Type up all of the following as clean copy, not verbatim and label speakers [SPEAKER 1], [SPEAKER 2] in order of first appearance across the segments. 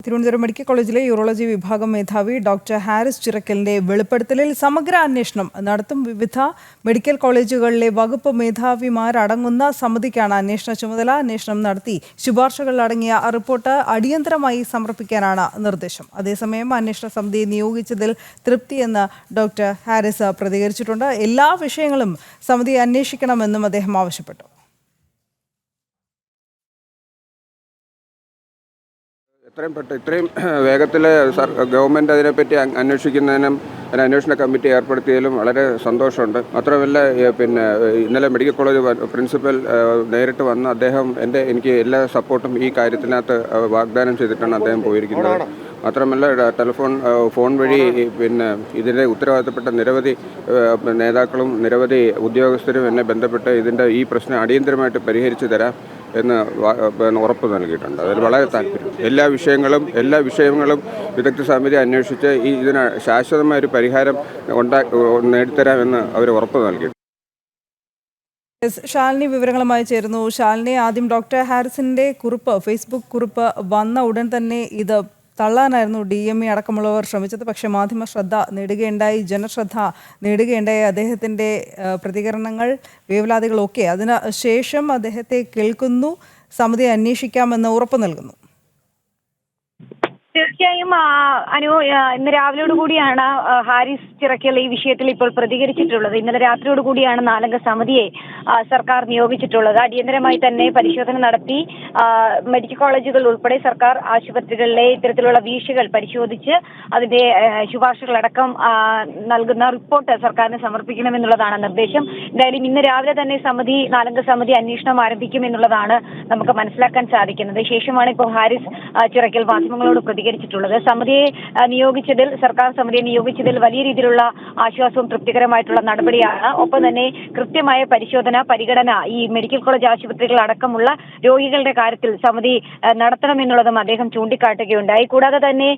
[SPEAKER 1] Thiruvananthapuram medical കോളേജിലെ urology വിഭാഗം മേധാവി ഡോക്ടർ ഹാരിസ് ചിറക്കലിന്റെ വെളിപ്പെടുത്തലിൽ സമഗ്ര അന്വേഷണം നടത്തും. വിവിധ മെഡിക്കൽ കോളേജുകളിലെ വകുപ്പ് മേധാവിമാരടങ്ങുന്ന സമിതിക്കാണ് അന്വേഷണ ചുമതല. അന്വേഷണം നടത്തി ശുപാർശകൾ അടങ്ങിയ റിപ്പോർട്ട് അടിയന്തരമായി സമർപ്പിക്കാനാണ് നിർദ്ദേശം. അതേസമയം അന്വേഷണ സമിതിയെ നിയോഗിച്ചതിൽ തൃപ്തിയെന്ന് ഡോക്ടർ ഹാരിസ് പ്രതികരിച്ചിട്ടുണ്ട്. എല്ലാ വിഷയങ്ങളും സമിതി അന്വേഷിക്കണമെന്നും അദ്ദേഹം ആവശ്യപ്പെട്ടു.
[SPEAKER 2] ഇത്രയും വേഗത്തിൽ ഗവൺമെൻറ് അതിനെപ്പറ്റി അന്വേഷിക്കുന്നതിനും ഒരു അന്വേഷണ കമ്മിറ്റി ഏർപ്പെടുത്തിയതിലും വളരെ സന്തോഷമുണ്ട്. മാത്രമല്ല ഇന്നലെ മെഡിക്കൽ കോളേജ് പ്രിൻസിപ്പൽ നേരിട്ട് വന്ന് അദ്ദേഹം എനിക്ക് എല്ലാ സപ്പോർട്ടും ഈ കാര്യത്തിനകത്ത് വാഗ്ദാനം ചെയ്തിട്ടാണ് അദ്ദേഹം പോയിരിക്കുന്നത്. മാത്രമല്ല ഫോൺ വഴി ഇതിൻ്റെ ഉത്തരവാദിത്തപ്പെട്ട നിരവധി നേതാക്കളും നിരവധി ഉദ്യോഗസ്ഥരും എന്നെ ബന്ധപ്പെട്ട് ഈ പ്രശ്നം അടിയന്തരമായിട്ട് പരിഹരിച്ചു തരാം എന്ന് ഉറപ്പ് നൽകിയിട്ടുണ്ട്. അതിൽ വളരെ താല്പര്യം. എല്ലാ വിഷയങ്ങളും വിദഗ്ധ സമിതി അന്വേഷിച്ച് ഇതിന് ശാശ്വതമായ ഒരു പരിഹാരം നേടിത്തരാമെന്ന് അവർ ഉറപ്പ് നൽകി.
[SPEAKER 1] ശാലിനി വിവരങ്ങളുമായി ചേരുന്നു. ശാലിനി, ആദ്യം ഡോക്ടർ ഹാരിസിന്റെ ഫേസ്ബുക്ക് കുറിപ്പ് വന്ന ഉടൻ തന്നെ ഇത് തള്ളാനായിരുന്നു DME അടക്കമുള്ളവർ ശ്രമിച്ചത്. പക്ഷേ മാധ്യമ ശ്രദ്ധ നേടുകയുണ്ടായി, ജനശ്രദ്ധ നേടുകയുണ്ടായി അദ്ദേഹത്തിൻ്റെ പ്രതികരണങ്ങൾ, വേവലാതികളൊക്കെ. അതിന് ശേഷം അദ്ദേഹത്തെ കേൾക്കുന്നു, സമിതി അന്വേഷിക്കാമെന്ന് ഉറപ്പ് നൽകുന്നു.
[SPEAKER 3] തീർച്ചയായും ഇന്ന് രാവിലെയോട് കൂടിയാണ് ഹാരിസ് ചിറക്കൽ ഈ വിഷയത്തിൽ ഇപ്പോൾ പ്രതികരിച്ചിട്ടുള്ളത്. ഇന്നലെ രാത്രിയോട് കൂടിയാണ് 4 അംഗ സമിതിയെ സർക്കാർ നിയോഗിച്ചിട്ടുള്ളത്. അടിയന്തരമായി തന്നെ പരിശോധന നടത്തി മെഡിക്കൽ കോളേജുകൾ ഉൾപ്പെടെ സർക്കാർ ആശുപത്രികളിലെ ഇത്തരത്തിലുള്ള വീഴ്ചകൾ പരിശോധിച്ച് അതിന്റെ ശുപാർശകളടക്കം നൽകുന്ന റിപ്പോർട്ട് സർക്കാരിന് സമർപ്പിക്കണമെന്നുള്ളതാണ് നിർദ്ദേശം. എന്തായാലും ഇന്ന് രാവിലെ തന്നെ 4 അംഗ സമിതി അന്വേഷണം ആരംഭിക്കുമെന്നുള്ളതാണ് നമുക്ക് മനസ്സിലാക്കാൻ സാധിക്കുന്നത്. ശേഷമാണ് ഇപ്പോൾ ഹാരിസ് ചിറക്കൽ മാധ്യമങ്ങളോട് പ്രതികരിച്ചിട്ടുള്ളത്. സർക്കാർ സമിതിയെ നിയോഗിച്ചതിൽ വലിയ രീതിയിലുള്ള ആശ്വാസവും തൃപ്തികരമായിട്ടുള്ള നടപടിയാണ്. ഒപ്പം തന്നെ കൃത്യമായ പരിഗണന ഈ മെഡിക്കൽ കോളേജ് ആശുപത്രികൾ അടക്കമുള്ള രോഗികളുടെ കാര്യത്തിൽ സമിതി നടത്തണമെന്നുള്ളതും അദ്ദേഹം ചൂണ്ടിക്കാട്ടുകയുണ്ടായി. കൂടാതെ തന്നെ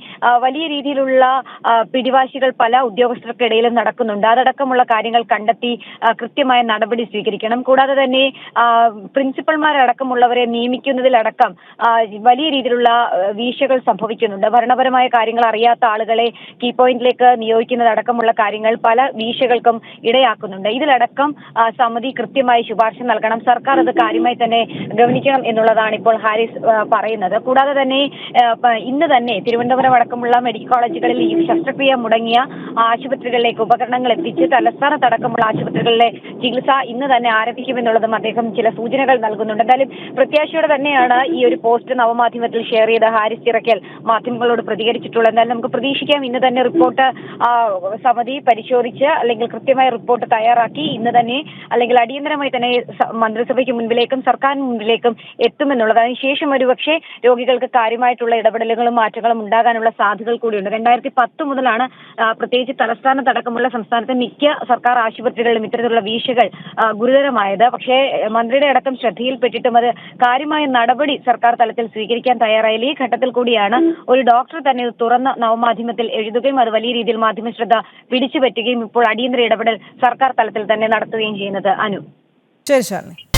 [SPEAKER 3] വലിയ രീതിയിലുള്ള പിടിവാശികൾ പല ഉദ്യോഗസ്ഥർക്കിടയിലും നടക്കുന്നുണ്ട്. അതടക്കമുള്ള കാര്യങ്ങൾ കണ്ടെത്തി കൃത്യമായ നടപടി സ്വീകരിക്കണം. കൂടാതെ തന്നെ പ്രിൻസിപ്പൽമാരടക്കമുള്ളവരെ നിയമിക്കുന്നതിലടക്കം വലിയ രീതിയിലുള്ള വീഴ്ചകൾ സംഭവിക്കുന്നുണ്ട്. ഭരണപരമായ കാര്യങ്ങൾ അറിയാത്ത ആളുകളെ കീ പോയിന്റിലേക്ക് നിയോഗിക്കുന്നതടക്കമുള്ള കാര്യങ്ങൾ പല വീഴ്ചകൾക്കും ഇടയാക്കുന്നുണ്ട്. ഇതിലടക്കം സമിതി കൃത്യമായി ശുപാർശ നൽകണം. സർക്കാർ അത് കാര്യമായി തന്നെ ഗവനിക്കണം എന്നുള്ളതാണ് ഇപ്പോൾ ഹാരിസ് പറയുന്നത്. കൂടാതെ തന്നെ ഇന്ന് തന്നെ തിരുവനന്തപുരം അടക്കമുള്ള മെഡിക്കൽ കോളേജുകളിൽ ഈ ശസ്ത്രക്രിയ മുടങ്ങിയ ആശുപത്രികളിലേക്ക് ഉപകരണങ്ങൾ എത്തിച്ച് തലസ്ഥാനത്തടക്കമുള്ള ആശുപത്രികളിലെ ചികിത്സ ഇന്ന് തന്നെ ആരംഭിക്കുമെന്നുള്ളതും അദ്ദേഹം ചില സൂചനകൾ നൽകുന്നുണ്ട്. എന്തായാലും പ്രത്യാശയോടെ തന്നെയാണ് ഈ ഒരു പോസ്റ്റ് നവമാധ്യമത്തിൽ ഷെയർ ചെയ്ത ഹാരിസ് ചിറക്കൽ മാധ്യമങ്ങളോട് പ്രതികരിച്ചിട്ടുള്ളത്. എന്തായാലും നമുക്ക് പ്രതീക്ഷിക്കാം ഇന്ന് തന്നെ റിപ്പോർട്ട് സമിതി പരിശോധിച്ച് അല്ലെങ്കിൽ കൃത്യമായ റിപ്പോർട്ട് തയ്യാറാക്കി ഇന്ന് തന്നെ അല്ലെങ്കിൽ അടിയന്തരമായി തന്നെ മന്ത്രിസഭയ്ക്ക് മുൻപിലേക്കും സർക്കാരിന് മുൻപിലേക്കും എത്തുമെന്നുള്ളത്. അതിനുശേഷം ഒരുപക്ഷെ രോഗികൾക്ക് കാര്യമായിട്ടുള്ള ഇടപെടലുകളും മാറ്റങ്ങളും ഉണ്ടാകാനുള്ള സാധ്യതകൾ കൂടിയുണ്ട്. 2010 മുതലാണ് പ്രത്യേകിച്ച് തലസ്ഥാനത്തടക്കമുള്ള സംസ്ഥാനത്തെ മിക്ക സർക്കാർ ആശുപത്രികളിലും ഇത്തരത്തിലുള്ള വീഴ്ചകൾ ഗുരുതരമായത്. പക്ഷേ മന്ത്രിയുടെ അടക്കം ശ്രദ്ധയിൽപ്പെട്ടിട്ടും അത് കാര്യമായ നടപടി സർക്കാർ തലത്തിൽ സ്വീകരിക്കാൻ തയ്യാറായാൽ ഈ ഘട്ടത്തിൽ കൂടിയാണ് ഒരു ഡോക്ടർ തന്നെ തുറന്ന നവമാധ്യമത്തിൽ എഴുതുകയും അത് വലിയ രീതിയിൽ മാധ്യമ ശ്രദ്ധ പിടിച്ചുപറ്റുകയും ഇപ്പോൾ അടിയന്തര ഇടപെടൽ സർക്കാർ തലത്തിൽ തന്നെ നടത്തുകയും ചെയ്യുന്നത്. അനു.
[SPEAKER 1] ശരി.